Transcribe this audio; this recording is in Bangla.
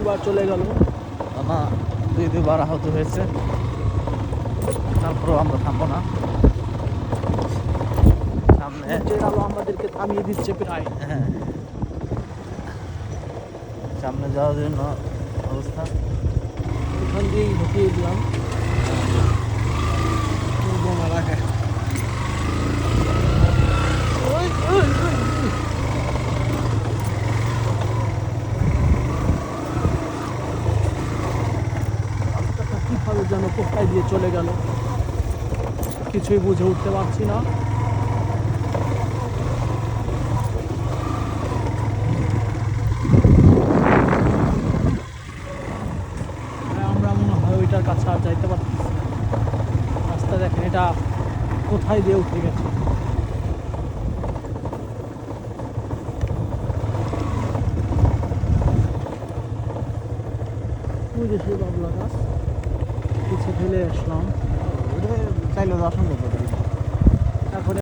দুবার চলে গেল, না দুইবার আহত হয়েছে। তারপরেও আমরা থামবো না, সামনে আলো আমাদেরকে থামিয়ে দিচ্ছে প্রায়। হ্যাঁ, সামনে যাওয়ার জন্য অবস্থা। এখান দিয়েই ঢুকিয়ে দিলাম বোমা রাখে। রাস্তাটা কিভাবে যেন কোথায় দিয়ে চলে গেল কিছুই বুঝে উঠতে পারছি না। আমরা মনে হয় ওইটার কাছে আর যাইতে পারছি না। রাস্তা দেখেন এটা কোথায় দিয়ে উঠে গেছে। ওই যে সেই বাবলা গাছ পিছিয়ে ফেলে আসলাম, চাইলে দর্শন করতে পারি।